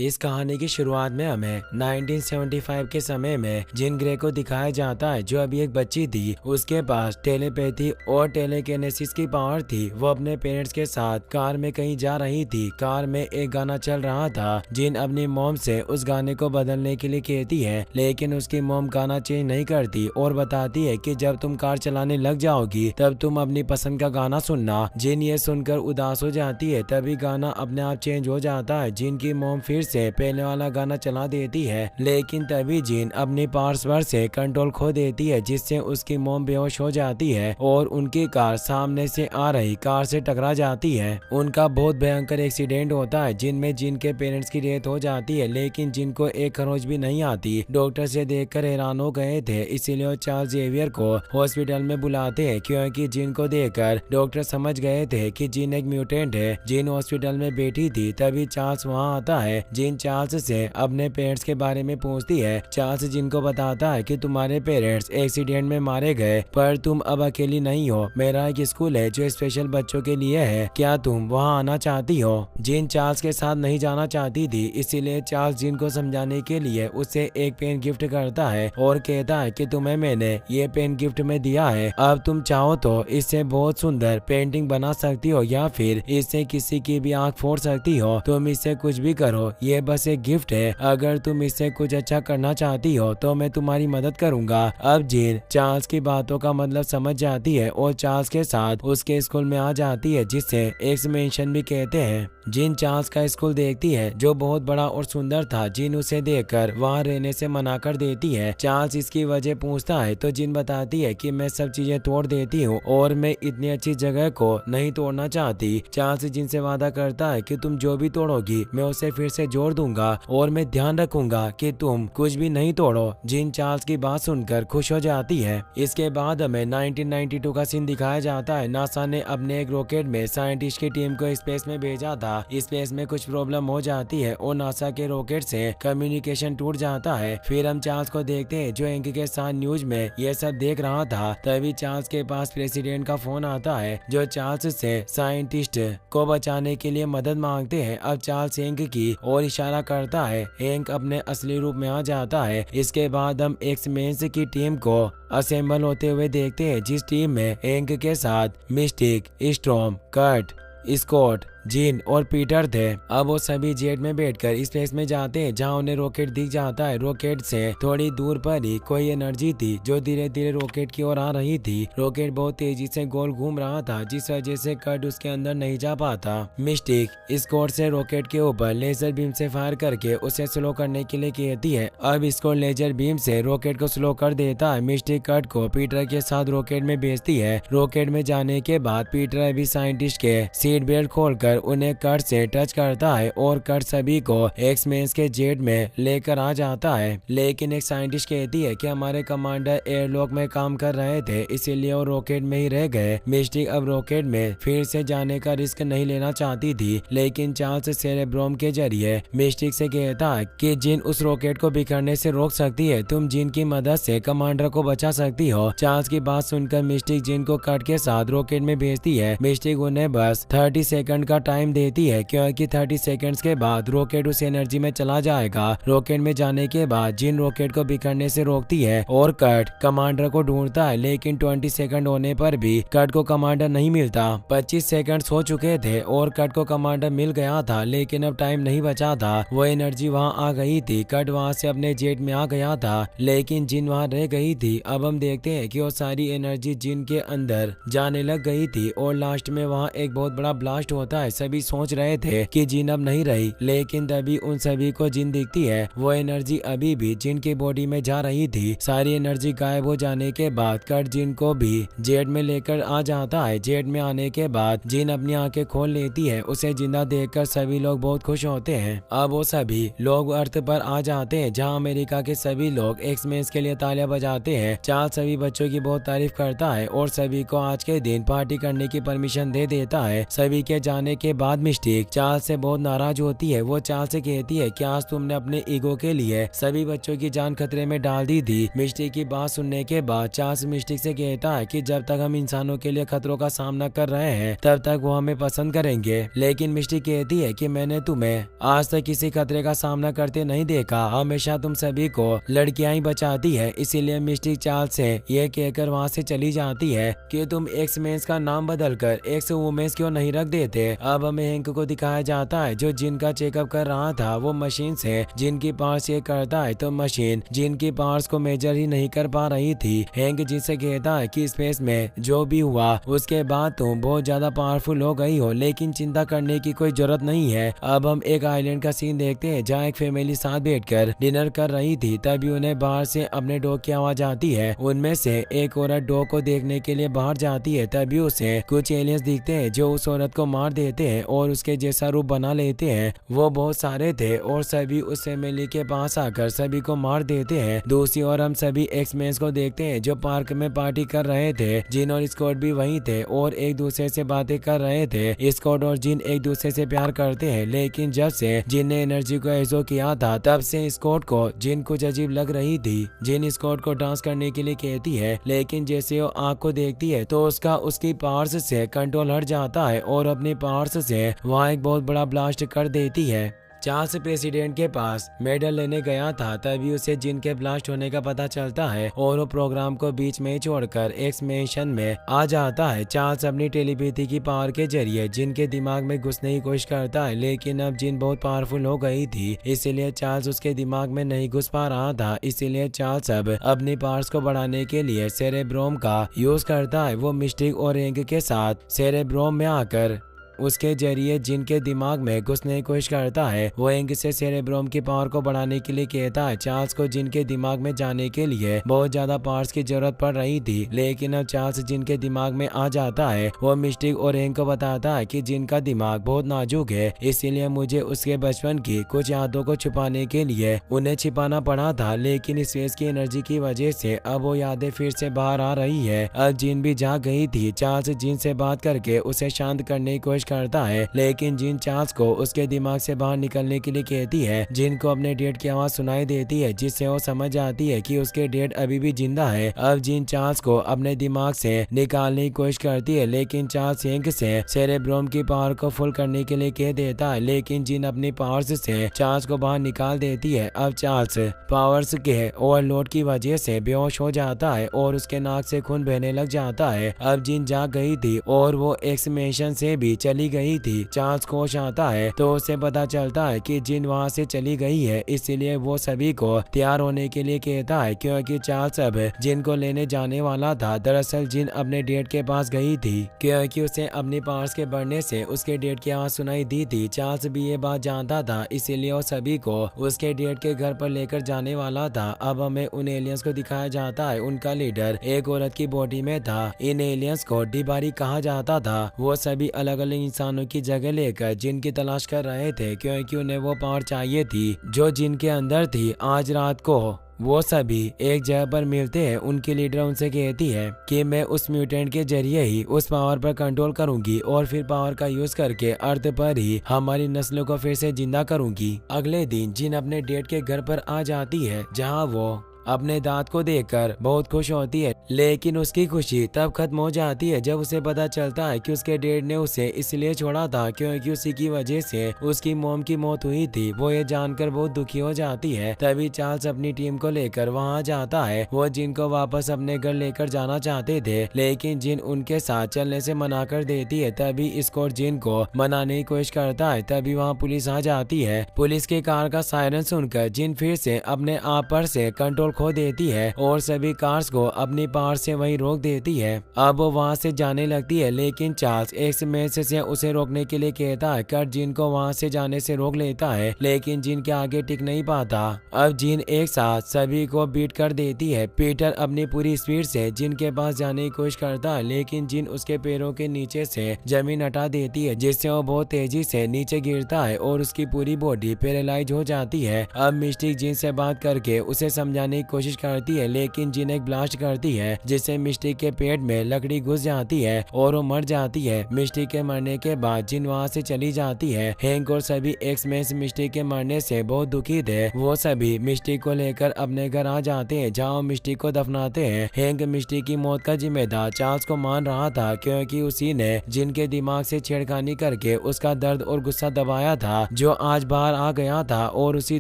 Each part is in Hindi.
इस कहानी की शुरुआत में हमें 1975 के समय में जिन ग्रे को दिखाया जाता है, जो अभी एक बच्ची थी। उसके पास टेलीपैथी और टेलीकिनेसिस की पावर थी। वो अपने पेरेंट्स के साथ कार में कहीं जा रही थी। कार में एक गाना चल रहा था। जिन अपनी मॉम से उस गाने को बदलने के लिए कहती है, लेकिन उसकी मॉम गाना चेंज नहीं करती और बताती है कि जब तुम कार चलाने लग जाओगी तब तुम अपनी पसंद का गाना सुनना। जिन ये सुनकर उदास हो जाती है। तभी गाना अपने आप चेंज हो जाता है। जिन की मॉम फिर से पहले वाला गाना चला देती है, लेकिन तभी जिन अपनी पार्सवर से कंट्रोल खो देती है, जिससे उसकी मॉम बेहोश हो जाती है और उनकी कार सामने से आ रही कार से टकरा जाती है। उनका बहुत भयंकर एक्सीडेंट होता है, जिनमें जिन के पेरेंट्स की डेथ हो जाती है, लेकिन जिनको एक खरोच भी नहीं आती। डॉक्टर से देखकर हैरान हो गए थे, इसीलिए वो चार्ल्स जेवियर को हॉस्पिटल में बुलाते हैं, क्योंकि जिन को देखकर डॉक्टर समझ गए थे कि जिन एक म्यूटेंट है। जिन हॉस्पिटल में बैठी थी, तभी चार्ल्स वहाँ आता है। जिन चार्ल्स से अपने पेरेंट्स के बारे में पूछती है। चार्ल्स जिनको बताता है कि तुम्हारे पेरेंट्स एक्सीडेंट में मारे गए, पर तुम अब अकेली नहीं हो। मेरा एक स्कूल है जो स्पेशल बच्चों के लिए है, क्या तुम वहाँ आना चाहती हो? जिन चार्ल्स के साथ नहीं जाना चाहती थी, इसीलिए चार्ल्स जिन को समझाने के लिए उसे एक पेन गिफ्ट करता है और कहता है कि तुम्हें मैंने ये पेन गिफ्ट में दिया है। अब तुम चाहो तो इससे बहुत सुंदर पेंटिंग बना सकती हो या फिर इससे किसी की भी आंख फोड़ सकती हो। तुम इससे कुछ भी करो, ये बस एक गिफ्ट है। अगर तुम इससे कुछ अच्छा करना चाहती हो तो मैं तुम्हारी मदद करूंगा। अब जिन चार्ल्स की बातों का मतलब समझ जाती है और चार्ल्स के साथ उसके स्कूल में आ जाती है, जिससे एक्समेंशन भी कहते हैं। जिन चार्ल्स का स्कूल देखती है, जो बहुत बड़ा और सुंदर था। जिन उसे देखकर वहाँ रहने से मना कर देती है। चार्ल्स इसकी वजह पूछता है तो जिन बताती है कि मैं सब चीजें तोड़ देती हूँ और मैं इतनी अच्छी जगह को नहीं तोड़ना चाहती। चार्ल्स जिनसे वादा करता है कि तुम जो भी तोड़ोगी मैं उसे फिर से जोड़ दूंगा और मैं ध्यान रखूंगा कि तुम कुछ भी नहीं तोड़ो। जिन चार्ल्स की बात सुनकर खुश हो जाती है। इसके बाद हमें 1992 का सीन दिखाया जाता है। नासा ने अपने एक रॉकेट में साइंटिस्ट की टीम को स्पेस में भेजा था। स्पेस में कुछ प्रॉब्लम हो जाती है और नासा के रॉकेट से कम्युनिकेशन टूट जाता है। फिर हम चार्ल्स को देखते हैं, जो एंक के साथ न्यूज में ये सब देख रहा था। तभी चार्ल्स के पास प्रेसिडेंट का फोन आता है, जो चार्ल्स से साइंटिस्ट को बचाने के लिए मदद मांगते हैं। अब चार्ल्स एंक की ओर इशारा करता है। एंक अपने असली रूप में आ जाता है। इसके बाद हम एक्स-मेंस की टीम को असेंबल होते हुए देखते हैं, जिस टीम में एंक के साथ मिस्टिक, स्टॉर्म, कर्ट, स्कॉट, जिन और पीटर थे। अब वो सभी जेट में बैठकर स्पेस में जाते हैं, जहां उन्हें रॉकेट दिख जाता है। रॉकेट से थोड़ी दूर पर ही कोई एनर्जी थी, जो धीरे धीरे रॉकेट की ओर आ रही थी। रॉकेट बहुत तेजी से गोल घूम रहा था, जिस वजह से कर्ट उसके अंदर नहीं जा पाता। मिस्टिक स्कॉट से रॉकेट के ऊपर लेजर बीम से फायर करके उसे स्लो करने के लिए कहती है। अब स्कॉट लेजर बीम से रॉकेट को स्लो कर देता है। मिस्टिक कर्ट को पीटर के साथ रॉकेट में भेजती है। रॉकेट में जाने के बाद पीटर अभी साइंटिस्ट के सीट बेल्ट खोलकर उन्हें कर्ट से टच करता है और कर्ट सभी को एक्स-मेंस के जेट में लेकर आ जाता है। लेकिन एक साइंटिस्ट कहती है कि हमारे कमांडर एयरलॉक में काम कर रहे थे, इसीलिए वो रॉकेट में ही रह गए। मिस्टिक अब रॉकेट में फिर से जाने का रिस्क नहीं लेना चाहती थी, लेकिन चार्ल्स सेरेब्रोम के जरिए मिस्टिक से कहता है कि जिन उस रॉकेट को बिखरने से रोक सकती है। तुम जिन की मदद से कमांडर को बचा सकती हो। चार्ल्स की बात सुनकर मिस्टिक जिन को कर्ट के साथ रॉकेट में भेजती है। मिस्टिक उन्हें बस 30 सेकंड का टाइम देती है, क्योंकि 30 सेकंड्स के बाद रॉकेट उस एनर्जी में चला जाएगा। रॉकेट में जाने के बाद जिन रॉकेट को बिखरने से रोकती है और कर्ट कमांडर को ढूंढता है, लेकिन 20 सेकंड होने पर भी कर्ट को कमांडर नहीं मिलता। 25 सेकंड्स हो चुके थे और कर्ट को कमांडर मिल गया था, लेकिन अब टाइम नहीं बचा था। वो एनर्जी वहाँ आ गई थी। कर्ट वहाँ से अपने जेट में आ गया था, लेकिन जिन वहाँ रह गई थी। अब हम देखते हैं कि वो सारी एनर्जी जिन के अंदर जाने लग गई थी और लास्ट में वहाँ एक बहुत बड़ा ब्लास्ट होता है। सभी सोच रहे थे कि जिन अब नहीं रही, लेकिन तभी उन सभी को जिन दिखती है। वो एनर्जी अभी भी जिन की बॉडी में जा रही थी। सारी एनर्जी गायब हो जाने के बाद कर्ट जिन को भी जेट में लेकर आ जाता है। जेट में आने के बाद जिन अपनी आंखें खोल लेती है। उसे जिंदा देखकर सभी लोग बहुत खुश होते हैं। अब वो सभी लोग अर्थ पर आ जाते हैं, जहाँ अमेरिका के सभी लोग एक्स-मेंस के लिए तालियां बजाते हैं। चार्ल्स सभी बच्चों की बहुत तारीफ करता है और सभी को आज के दिन पार्टी करने की परमिशन दे देता है। सभी के जाने के बाद मिस्टिक चार्ल्स से बहुत नाराज होती है। वो चार्ल्स से कहती है कि आज तुमने अपने ईगो के लिए सभी बच्चों की जान खतरे में डाल दी थी। मिस्टिक की बात सुनने के बाद चार्ल्स मिस्टिक से कहता है कि जब तक हम इंसानों के लिए खतरों का सामना कर रहे हैं तब तक वो हमें पसंद करेंगे। लेकिन मिस्टिक कहती है कि मैंने तुम्हें आज तक किसी खतरे का सामना करते नहीं देखा, हमेशा तुम सभी को लड़कियां ही बचाती है। इसीलिए मिस्टिक चार्ल्स से ये कहकर वहाँ से चली जाती है कि तुम एक्स मेंस का नाम बदलकर एक्स वुमेन्स क्यों नहीं रख देते। अब हमें हैंक को दिखाया जाता है जो जिन का चेकअप कर रहा था। वो मशीन से जिनकी पार्ट्स चेक करता है तो मशीन जिनकी पार्ट्स को मेजर ही नहीं कर पा रही थी। हैंक जिससे कहता है कि स्पेस में जो भी हुआ उसके बाद तुम बहुत ज्यादा पावरफुल हो गई हो, लेकिन चिंता करने की कोई जरूरत नहीं है। अब हम एक आइलैंड का सीन देखते हैं जहाँ एक फैमिली साथ बैठकर डिनर कर रही थी। तभी उन्हें बाहर से अपने डॉग की आवाज आती है। उनमें से एक औरत डॉग को देखने के लिए बाहर जाती है। तभी उसे कुछ एलियंस दिखते हैं जो उस औरत को मार देते हैं और उसके जैसा रूप बना लेते हैं। वो बहुत सारे थे और सभी उस फैमिली के पास आकर सभी को मार देते हैं। दूसरी ओर हम सभी एक्स-मेंस को देखते हैं जो पार्क में पार्टी कर रहे थे। जिन और स्कॉट भी वहीं थे और एक दूसरे से बातें कर रहे थे। स्कॉट और जिन एक दूसरे से प्यार करते हैं, लेकिन जब से जिन ने एनर्जी को एजो किया था तब से स्कॉट को जिन कुछ अजीब लग रही थी। जिन स्कॉट को डांस करने के लिए कहती है, लेकिन जैसे वो आँख को देखती है तो उसकी पावर्स से कंट्रोल हट जाता है और अपनी पावर्स से वहाँ एक बहुत बड़ा ब्लास्ट कर देती है। चार्ल्स प्रेसिडेंट के पास मेडल लेने गया था। तभी उसे जिन के ब्लास्ट होने का पता चलता है और वो प्रोग्राम को बीच में छोड़कर एक्स मेंशन में आ जाता है। चार्ल्स अपनी टेलीपैथी की पावर के जरिए जिन के दिमाग में घुसने की कोशिश करता है, लेकिन अब जिन बहुत पावरफुल हो गई थी इसीलिए चार्ल्स उसके दिमाग में नहीं घुस पा रहा था। इसीलिए चार्ल्स अब अपनी पावर्स को बढ़ाने के लिए सेरेब्रोम का यूज करता है। वो मिस्टिक और हैंक के साथ सेरेब्रोम में आकर उसके जरिए जिनके दिमाग में घुसने की कोशिश करता है। वो हैंक से सेरेब्रोम की पावर को बढ़ाने के लिए कहता है। चार्ल्स को जिनके दिमाग में जाने के लिए बहुत ज्यादा पावर्स की जरूरत पड़ रही थी, लेकिन अब चार्ल्स जिनके दिमाग में आ जाता है। वो मिस्टिक और हैंक को बताता है कि जिनका दिमाग बहुत नाजुक है, इसीलिए मुझे उसके बचपन की कुछ यादों को छुपाने के लिए उन्हें छिपाना पड़ा था, लेकिन स्पेस की एनर्जी की वजह से अब वो यादें फिर से बाहर आ रही है। अब जिन भी जाग गई थी। चार्ल्स जिन से बात करके उसे शांत करने की कोशिश करता है, लेकिन जिन चार्ल्स को उसके दिमाग से बाहर निकलने के लिए कहती है। जिन को अपने डैड की आवाज सुनाई देती है, जिससे वो समझ जाती है कि उसके डैड अभी भी जिंदा है। अब जिन चार्ल्स को अपने दिमाग से निकालने की कोशिश करती है, लेकिन चार्ल्स हैंक से सेरेब्रोम की पावर को फुल करने के लिए कह देता है, लेकिन जिन अपनी पावर्स से चार्ल्स को बाहर निकाल देती है। अब चार्ल्स पावर्स के ओवरलोड की वजह से बेहोश हो जाता है और उसके नाक से खून बहने लग जाता है। अब जिन जाग गई थी और वो एक्समेंशन से भी चली गई थी। चार्ल्स होश आता है तो उसे पता चलता है कि जिन वहाँ से चली गई है, इसीलिए वो सभी को तैयार होने के लिए कहता है, क्योंकि चार्ल्स अब जिन को लेने जाने वाला था। दरअसल जिन अपने डैड के पास गई थी क्योंकि उसे अपनी पावर्स के बढ़ने से उसके डैड की आवाज सुनाई दी थी। चार्ल्स भी ये बात जानता था, इसीलिए वो सभी को उसके डैड के घर पर लेकर जाने वाला था। अब हमें उन एलियंस को दिखाया जाता है। उनका लीडर एक औरत की बॉडी में था। इन एलियंस को डिबारी कहा जाता था। वो सभी अलग अलग इंसानों की जगह लेकर जिन की तलाश कर रहे थे, क्योंकि उन्हें वो पावर चाहिए थी जो जिनके अंदर थी। आज रात को वो सभी एक जगह पर मिलते हैं। उनकी लीडर उनसे कहती है कि मैं उस म्यूटेंट के जरिए ही उस पावर पर कंट्रोल करूंगी और फिर पावर का यूज करके अर्थ पर ही हमारी नस्लों को फिर से जिंदा करूंगी। अगले दिन जिन अपने डैड के घर पर आ जाती है, जहां वो अपने दांत को देखकर बहुत खुश होती है, लेकिन उसकी खुशी तब खत्म हो जाती है जब उसे पता चलता है कि उसके डैड ने उसे इसलिए छोड़ा था क्योंकि उसी की वजह से उसकी मॉम की मौत हुई थी। वो ये जानकर बहुत दुखी हो जाती है। तभी चार्ल्स अपनी टीम को लेकर वहां जाता है। वो जिन को वापस अपने घर लेकर जाना चाहते थे, लेकिन जिन उनके साथ चलने से मना कर देती है। तभी स्कॉट जिन को मनाने की कोशिश करता है। तभी वहाँ पुलिस आ जाती है। पुलिस की कार का सायरन सुनकर जिन फिर से अपने आप पर से कंट्रोल खो देती है और सभी कार्स को अपनी पावर से वहीं रोक देती है। अब वो वहाँ से जाने लगती है, लेकिन चार्ल्स एक मैसेज से उसे रोकने के लिए कहता है। कर जिन को वहाँ से जाने से रोक लेता है, लेकिन जिन के आगे टिक नहीं पाता। अब जिन एक साथ सभी को बीट कर देती है। पीटर अपनी पूरी स्पीड से जिन के पास जाने की कोशिश करता है, लेकिन जिन उसके पैरों के नीचे से जमीन हटा देती है, जिससे वो बहुत तेजी से नीचे गिरता है और उसकी पूरी बॉडी पैरालाइज हो जाती है। अब मिस्टिक जिन से बात करके उसे समझाने की कोशिश करती है, लेकिन जिन एक ब्लास्ट करती है जिससे मिस्टिक के पेट में लकड़ी घुस जाती है और वो मर जाती है। मिस्टिक के मरने के बाद जिन वहाँ से चली जाती है। हैंक और सभी एक्समैन मिस्टिक के मरने से बहुत दुखी थे। वो सभी मिस्टिक को लेकर अपने घर आ जाते हैं, जहाँ मिस्टिक को दफनाते हैं। हैंक मिस्टिक की मौत का जिम्मेदार चार्ल्स को मान रहा था, क्योंकि उसी ने जिनके दिमाग से छेड़खानी करके उसका दर्द और गुस्सा दबाया था, जो आज बाहर आ गया था, और उसी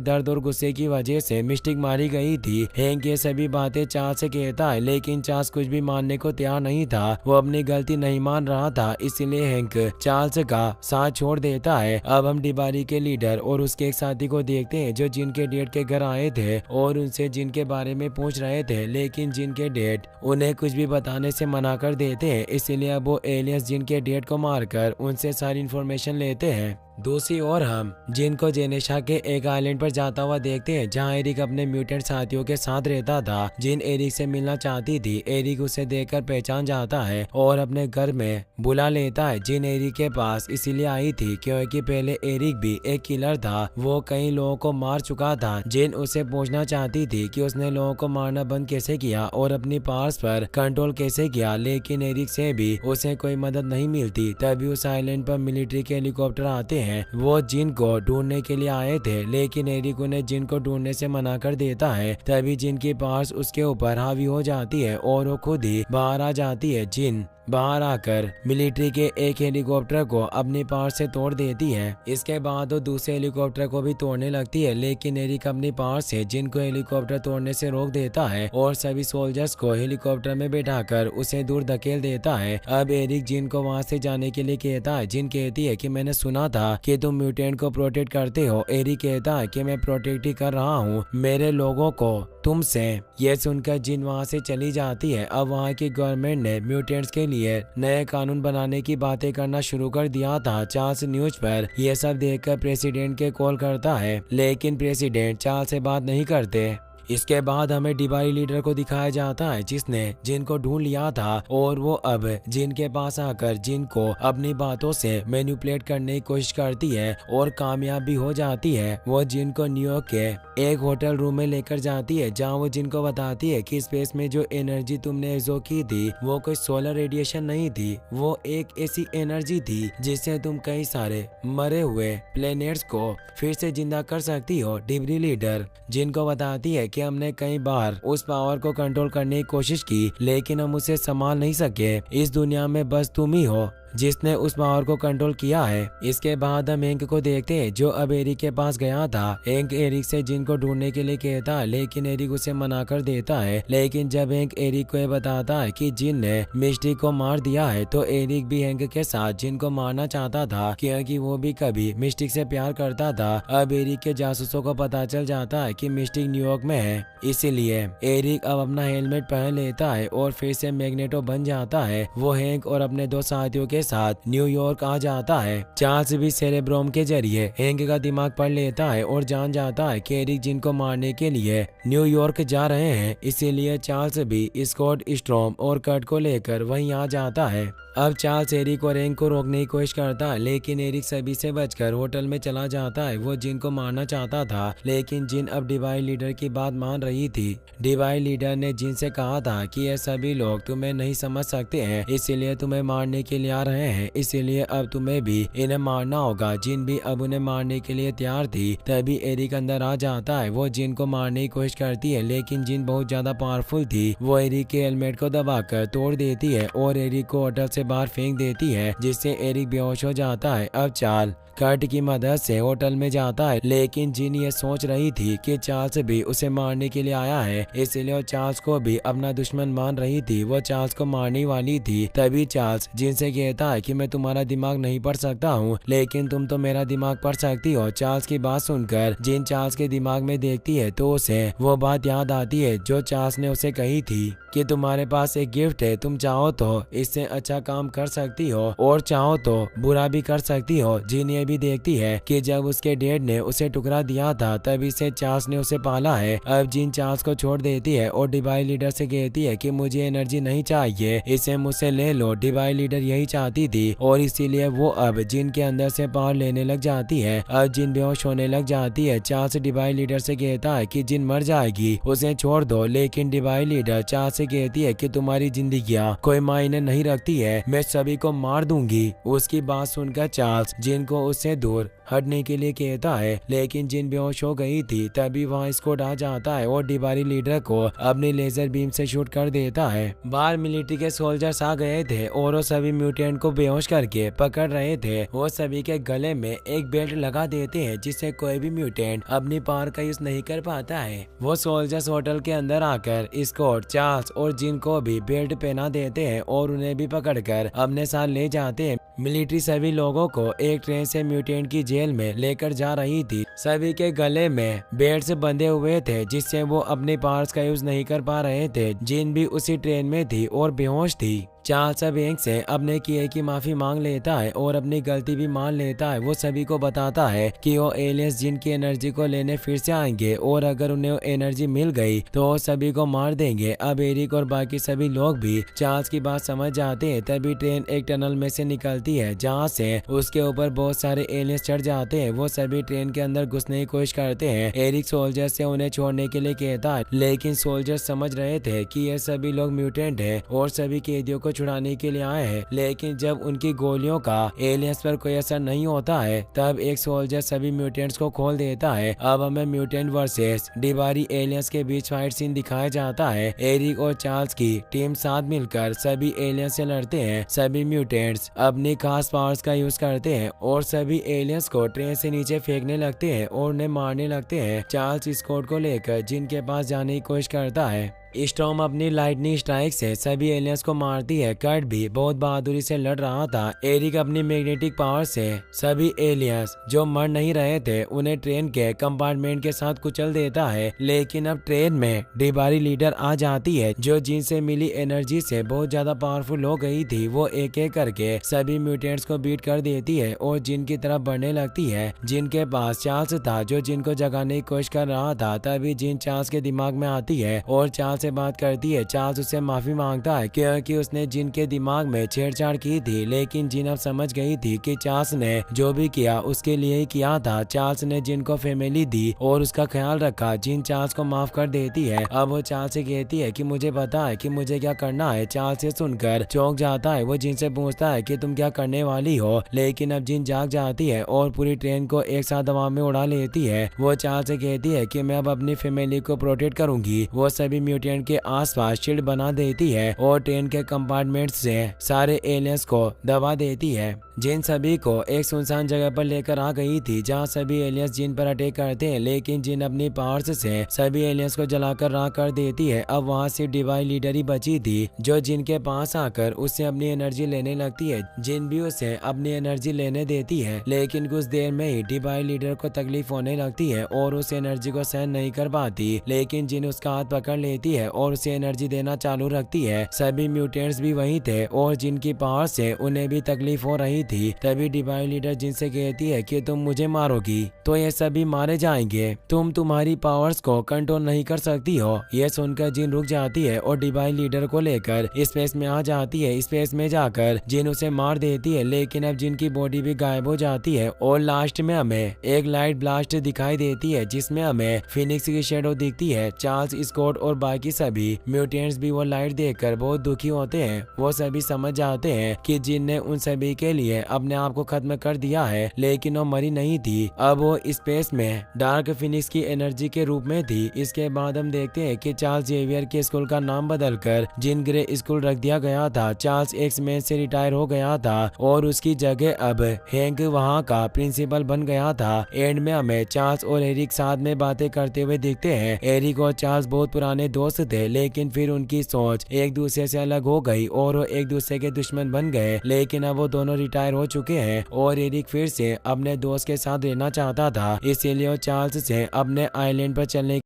दर्द और गुस्से की वजह से मिस्टिक मारी गई थी। हैंक ये सभी बातें चार्ल्स से कहता है, लेकिन चार्ल्स कुछ भी मानने को तैयार नहीं था। वो अपनी गलती नहीं मान रहा था, इसलिए हैंक चार्ल्स का साथ छोड़ देता है। अब हम डिबारी के लीडर और उसके एक साथी को देखते हैं, जो जिनके डेड के घर आए थे और उनसे जिनके बारे में पूछ रहे थे, लेकिन जिनके डेड उन्हें कुछ भी बताने से मना कर देते हैं। इसलिए अब वो एलियंस जिनके डेड को मारकर उनसे सारी इन्फॉर्मेशन लेते हैं। दूसरी ओर हम जिन को जेनेशा के एक आइलैंड पर जाता हुआ देखते हैं, जहां एरिक अपने म्यूटेंट साथियों के साथ रहता था। जिन एरिक से मिलना चाहती थी। एरिक उसे देखकर पहचान जाता है और अपने घर में बुला लेता है। जिन एरिक के पास इसीलिए आई थी क्योंकि पहले एरिक भी एक किलर था, वो कई लोगों को मार चुका था। जिन उसे पूछना चाहती थी कि उसने लोगों को मारना बंद कैसे किया और अपनी पावर्स पर कंट्रोल कैसे किया, लेकिन एरिक से भी उसे कोई मदद नहीं मिलती। तभी उस आइलैंड पर मिलिट्री के हेलीकॉप्टर आते हैं। वो जिन को ढूंढने के लिए आए थे, लेकिन एरिक उन्हें जिन को ढूंढने से मना कर देता है। तभी जिन की पावर्स उसके ऊपर हावी हो जाती है और वो खुद ही बाहर आ जाती है। जिन बाहर आकर मिलिट्री के एक हेलीकॉप्टर को अपनी पावर से तोड़ देती है। इसके बाद वो दूसरे हेलीकॉप्टर को भी तोड़ने लगती है, लेकिन एरिक अपनी पावर से जिन को हेलीकॉप्टर तोड़ने से रोक देता है और सभी सोल्जर्स को हेलीकॉप्टर में बैठाकर उसे दूर धकेल देता है। अब एरिक जिन को वहाँ से जाने के लिए कहता है। जिन कहती है कि मैंने सुना था कि तुम म्यूटेंट को प्रोटेक्ट करते हो। एरिक कहता है कि मैं प्रोटेक्ट ही कर रहा हूँ मेरे लोगों को तुमसे। ये सुनकर जिन वहाँ से चली जाती है। अब वहाँ की गवर्नमेंट ने म्यूटेंट्स के लिए नए कानून बनाने की बातें करना शुरू कर दिया था। चार्ल्स न्यूज पर यह सब देखकर प्रेसिडेंट के कॉल करता है, लेकिन प्रेसिडेंट चार्ल्स से बात नहीं करते। इसके बाद हमें डिबारी लीडर को दिखाया जाता है, जिसने जिन को ढूंढ लिया था और वो अब जिन के पास आकर जिन को अपनी बातों से मैनिपुलेट करने की कोशिश करती है और कामयाब भी हो जाती है। वो जिन को न्यूयॉर्क के एक होटल रूम में लेकर जाती है, जहां वो जिन को बताती है कि स्पेस में जो एनर्जी तुमने एब्जॉर्ब की थी वो कोई सोलर रेडिएशन नहीं थी, वो एक ऐसी एनर्जी थी जिससे तुम कई सारे मरे हुए प्लेनेट्स को फिर से जिंदा कर सकती हो। डिबरी लीडर जिन को बताती है कि हमने कई बार उस पावर को कंट्रोल करने की कोशिश की, लेकिन हम उसे संभाल नहीं सके। इस दुनिया में बस तुम ही हो जिसने उस पावर को कंट्रोल किया है। इसके बाद हम हैंक को देखते हैं, जो अब एरिक के पास गया था। हैंक एरिक से जिन को ढूंढने के लिए कहता है, लेकिन एरिक उसे मना कर देता है। लेकिन जब हैंक एरिक को यह बताता है कि जिन ने मिस्टिक को मार दिया है, तो एरिक भी हैंक के साथ जिन को मारना चाहता था, क्योंकि वो भी कभी मिस्टिक से प्यार करता था। अब एरिक के जासूसों को पता चल जाता है कि मिस्टिक न्यूयॉर्क में है, इसीलिए एरिक अब अपना हेलमेट पहन लेता है और फिर से मैग्नेटो बन जाता है। वो हैंक और अपने दो साथियों के साथ न्यूयॉर्क आ जाता है। चार्ल्स भी सेरेब्रोम के जरिए हैंक का दिमाग पढ़ लेता है और जान जाता है कि एरिक जिन को मारने के लिए न्यूयॉर्क जा रहे हैं, इसीलिए चार्ल्स भी स्कॉट, स्ट्रॉम और कर्ट को लेकर वहीं आ जाता है। अब चार्ल्स एरिक और हैंक को रोकने की कोशिश करता है, लेकिन एरिक सभी से बचकर होटल में चला जाता है। वो जिन को मारना चाहता था, लेकिन जिन अब डिवाइन लीडर की बात मान रही थी। डिवाइन लीडर ने जिन से कहा था कि ये सभी लोग तुम्हें नहीं समझ सकते हैं, इसीलिए तुम्हें मारने के लिए आ रहे हैं, इसीलिए अब तुम्हें भी इन्हें मारना होगा। जिन भी अब उन्हें मारने के लिए तैयार थी। तभी एरिक अंदर आ जाता है। वो जिन को मारने की कोशिश करती है, लेकिन जिन बहुत ज्यादा पावरफुल थी। वो एरिक के हेलमेट को दबाकर तोड़ देती है और एरिक को होटल से बाहर फेंक देती है, जिससे एरिक बेहोश हो जाता है। अब चार्ल्स कर्ट की मदद से होटल में जाता है, लेकिन जिन ये सोच रही थी कि चार्ल्स भी उसे मारने के लिए आया है, इसलिए वो चार्ल्स को भी अपना दुश्मन मान रही थी। वो चार्ल्स को मारने वाली थी। तभी चार्ल्स जिन से कहता है कि मैं तुम्हारा दिमाग नहीं पढ़ सकता हूँ, लेकिन तुम तो मेरा दिमाग पढ़ सकती हो। चार्ल्स की बात सुनकर जिन चार्ल्स के दिमाग में देखती है, तो उसे वो बात याद आती है जो चार्ल्स ने उसे कही थी कि तुम्हारे पास एक गिफ्ट है, तुम चाहो तो इससे अच्छा काम कर सकती हो और चाहो तो बुरा भी कर सकती हो। जिन ये भी देखती है कि जब उसके डैड ने उसे टुकड़ा दिया था तभी से चार्ल्स ने उसे पाला है। अब जिन चार्ल्स को छोड़ देती है और डिवाइन लीडर से कहती है कि मुझे एनर्जी नहीं चाहिए, इसे मुझसे ले लो। डिवाइन लीडर यही चाहती थी और इसीलिए वो अब जिन के अंदर से पावर लेने लग जाती है। अब जिन बेहोश होने लग जाती है। चार्ल्स डिवाइन लीडर से कहता है कि जिन मर जाएगी, उसे छोड़ दो, लेकिन डिवाइन लीडर चार्ल्स से कहती है कि तुम्हारी जिंदगियां कोई मायने नहीं रखती है, मैं सभी को मार दूंगी। उसकी बात सुनकर चार्ल्स जिन को उससे दूर हटने के लिए कहता है, लेकिन जिन बेहोश हो गई थी तभी वहाँ स्कॉट आ जाता है और डिवाइन लीडर को अपनी लेजर बीम से शूट कर देता है। बाहर मिलिट्री के सोल्जर्स आ गए थे और वो सभी म्यूटेंट को बेहोश करके पकड़ रहे थे। वो सभी के गले में एक बेल्ट लगा देते हैं जिससे कोई भी म्यूटेंट अपनी पावर का यूज नहीं कर पाता है। वो सोल्जर्स होटल के अंदर आकर स्कॉट, चार्ल्स और जिन को भी बेल्ट पहना देते हैं और उन्हें भी पकड़कर अपने साथ ले जाते हैं। मिलिट्री सभी लोगों को एक ट्रेन से म्यूटेंट की जेल में लेकर जा रही थी। सभी के गले में बेल्ट बंधे हुए थे जिससे वो अपने पावर्स का यूज नहीं कर पा रहे थे। जिन भी उसी ट्रेन में थी और बेहोश थी। चार्ल्स अब बैंक से अपने किए की माफी मांग लेता है और अपनी गलती भी मान लेता है। वो सभी को बताता है कि वो एलियंस जिन की एनर्जी को लेने फिर से आएंगे और अगर उन्हें एनर्जी मिल गई तो वो सभी को मार देंगे। अब एरिक और बाकी सभी लोग भी चार्ल्स की बात समझ जाते हैं। तभी ट्रेन एक टनल में से निकलती है जहाँ से उसके ऊपर बहुत सारे एलियंस चढ़ जाते हैं। वो सभी ट्रेन के अंदर घुसने की कोशिश करते हैं। एरिक सोल्जर से उन्हें छोड़ने के लिए कहता है, लेकिन सोल्जर समझ रहे थे कि ये सभी लोग म्यूटेंट है और सभी कैदियों को छुड़ाने के लिए आए हैं। लेकिन जब उनकी गोलियों का एलियंस पर कोई असर नहीं होता है तब एक सोल्जर सभी म्यूटेंट्स को खोल देता है। अब हमें म्यूटेंट वर्सेस डिबारी एलियंस के बीच फाइट सीन दिखाया जाता है। एरिक और चार्ल्स की टीम साथ मिलकर सभी एलियंस से लड़ते हैं। सभी म्यूटेंट्स अपनी खास पावर्स का यूज करते हैं और सभी एलियंस को ट्रेन से नीचे फेंकने लगते हैं और उन्हें मारने लगते हैं। चार्ल्स स्कॉट को लेकर जिनके पास जाने की कोशिश करता है। स्टॉर्म अपनी लाइटनिंग स्ट्राइक से सभी एलियंस को मारती है। कर्ट भी बहुत बहादुरी से लड़ रहा था। एरिक अपनी मैग्नेटिक पावर से सभी एलियंस जो मर नहीं रहे थे उन्हें ट्रेन के कंपार्टमेंट के साथ कुचल देता है। लेकिन अब ट्रेन में डिबारी लीडर आ जाती है जो जिनसे मिली एनर्जी से बहुत ज्यादा पावरफुल हो गई थी। वो एक एक करके सभी म्यूटेंट्स को बीट कर देती है और जिन की तरफ बढ़ने लगती है। जिनके पास चार्ल्स था जो जिनको जगाने की कोशिश कर रहा था। तभी जिन चार्ल्स के दिमाग में आती है और चार्ल्स से बात करती है। चार्ल्स उससे माफी मांगता है क्योंकि उसने जिन के दिमाग में छेड़छाड़ की थी। लेकिन जिन अब समझ गई थी कि चार्ल्स ने जो भी किया उसके लिए ही किया था। चार्ल्स ने जिन को फैमिली दी और उसका ख्याल रखा। जिन चार्ल्स को माफ कर देती है। अब वो चार्ल्स से कहती है कि मुझे पता है कि मुझे क्या करना है। चार्ल्स से सुनकर चौंक जाता है। वो जिन से पूछता है कि तुम क्या करने वाली हो, लेकिन अब जिन जाग जाती है और पूरी ट्रेन को एक साथ हवा में उड़ा लेती है। वो चार्ल्स से कहती है कि मैं अब अपनी फैमिली को प्रोटेक्ट करूंगी। वो सभी म्यूटेंट के आसपास शील्ड बना देती है और ट्रेन के कंपार्टमेंट से सारे एलियंस को दबा देती है। जिन सभी को एक सुनसान जगह पर लेकर आ गई थी जहां सभी एलियंस जिन पर अटैक करते हैं। लेकिन जिन अपनी पावर्स से सभी एलियंस को जलाकर राख कर देती है। अब वहां सिर्फ डिवाइन लीडर ही बची थी जो जिन के पास आकर उससे अपनी एनर्जी लेने लगती है। जिन भी उसे अपनी एनर्जी लेने देती है। लेकिन कुछ देर में ही डिवाइन लीडर को तकलीफ होने लगती है और उस एनर्जी को सहन नहीं कर पाती। लेकिन जिन उसका हाथ पकड़ लेती है और उसे एनर्जी देना चालू रखती है। सभी म्यूटेंट्स भी वही थे और जिनकी पावर से उन्हें भी तकलीफ हो रही थी। तभी डिवाइन लीडर जिनसे कहती है कि तुम मुझे मारोगी तो ये सभी मारे जाएंगे। तुम तुम्हारी पावर्स को कंट्रोल नहीं कर सकती हो। यह सुनकर जिन रुक जाती है और डिवाइन लीडर को लेकर स्पेस में आ जाती है। स्पेस में जाकर जिन उसे मार देती है। लेकिन अब जिनकी बॉडी भी गायब हो जाती है और लास्ट में हमें एक लाइट ब्लास्ट दिखाई देती है जिसमें हमें फिनिक्स की शेडो दिखती है। चार्ल्स, स्कॉट और बाकी सभी म्यूटेंट्स भी वो लाइट देखकर बहुत दुखी होते हैं। वो सभी समझ जाते हैं कि जिन ने उन सभी के लिए अपने आप को खत्म कर दिया है। लेकिन वो मरी नहीं थी। अब वो स्पेस में डार्क फिनिक्स की एनर्जी के रूप में थी। इसके बाद हम देखते हैं कि चार्ल्स जेवियर के स्कूल का नाम बदलकर जिन ग्रे स्कूल रख दिया गया था। चार्ल्स एक्स-मैन से रिटायर हो गया था और उसकी जगह अब हैंक वहाँ का प्रिंसिपल बन गया था। एंड में हमें चार्ल्स और एरिक साथ में बातें करते हुए दिखते हैं। एरिक और चार्ल्स बहुत पुराने दोस्त थे लेकिन फिर उनकी सोच एक दूसरे से अलग हो गई और वो एक दूसरे के दुश्मन बन गए। लेकिन अब वो दोनों रिटायर हो चुके हैं और एरिक फिर से अपने दोस्त के साथ रहना चाहता था। इसीलिए वो चार्ल्स से अपने आइलैंड पर चलने